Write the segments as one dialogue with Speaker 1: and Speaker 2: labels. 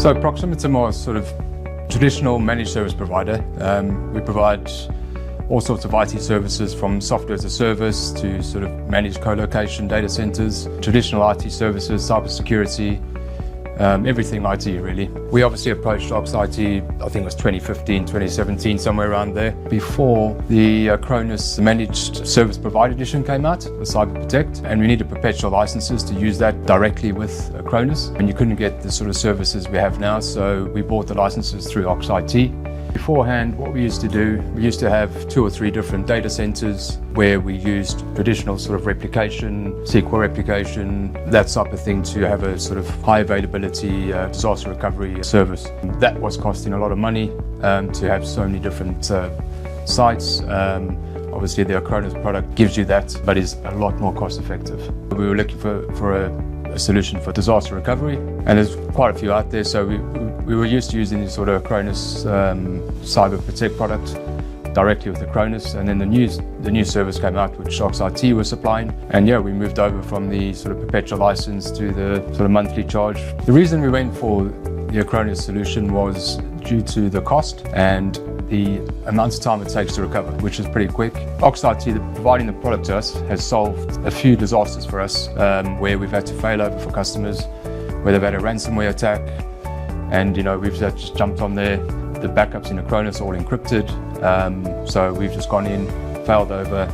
Speaker 1: So Proximitum are sort of traditional managed service provider. We provide all sorts of IT services, from software as a service to sort of managed co-location data centers, traditional IT services, cybersecurity, everything IT really. We obviously approached Ox IT, I think it was 2015, 2017, somewhere around there, before the Acronis Managed Service Provider Edition came out, the Cyber Protect, and we needed perpetual licenses to use that directly with Acronis, and you couldn't get the sort of services we have now, so we bought the licenses through Ox IT. Beforehand, what we used to do, we used to have 2 or 3 different data centers where we used traditional sort of replication, SQL replication, that type of thing, to have a sort of high availability disaster recovery service. That was costing a lot of money to have so many different sites. Obviously the Acronis product gives you that, but is a lot more cost effective. We were looking for a solution for disaster recovery, and there's quite a few out there, so we were used to using the sort of Acronis Cyber Protect product directly with Acronis, and then the new service came out which Ox IT was supplying, and yeah, we moved over from the sort of perpetual license to the sort of monthly charge. The reason we went for the Acronis solution was due to the cost and the amount of time it takes to recover, which is pretty quick. Ox IT, providing the product to us, has solved a few disasters for us where we've had to fail over for customers, where they've had a ransomware attack, and we've just jumped on there. The backups in Acronis are all encrypted, so we've just gone in, failed over,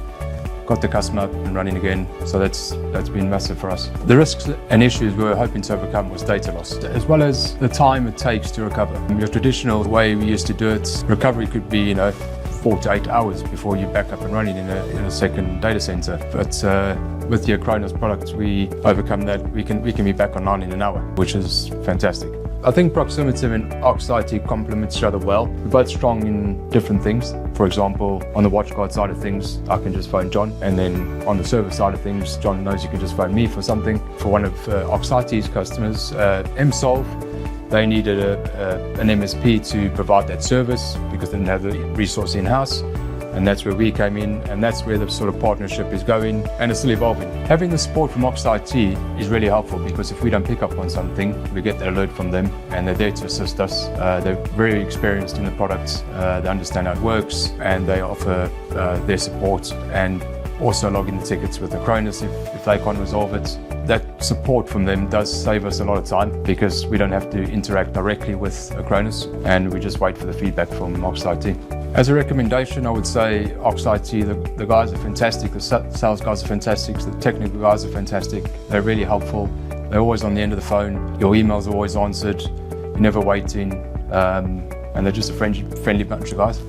Speaker 1: got the customer up and running again. So that's been massive for us. The risks and issues we were hoping to overcome was data loss, as well as the time it takes to recover. Your traditional way we used to do it, recovery could be 4 to 8 hours before you back up and running in a second data center. But with the Acronis products, we overcome that. We can be back online in an hour, which is fantastic. I think Proximitum and Ox IT complement each other well. We're both strong in different things. For example, on the WatchGuard side of things, I can just phone John, and then on the service side of things, John knows you can just phone me for something. For one of Ox IT's customers, MSolve, they needed an MSP to provide that service because they didn't have the resource in-house. And that's where we came in, and that's where the sort of partnership is going, and it's still evolving. Having the support from Ox IT is really helpful, because if we don't pick up on something, we get that alert from them, and they're there to assist us. They're very experienced in the product, they understand how it works, and they offer their support, and also log in the tickets with Acronis if they can't resolve it. That support from them does save us a lot of time, because we don't have to interact directly with Acronis, and we just wait for the feedback from Ox IT. As a recommendation, I would say Ox IT, the guys are fantastic, the sales guys are fantastic, the technical guys are fantastic. They're really helpful. They're always on the end of the phone. Your emails are always answered. You're never waiting. And they're just a friendly bunch of guys.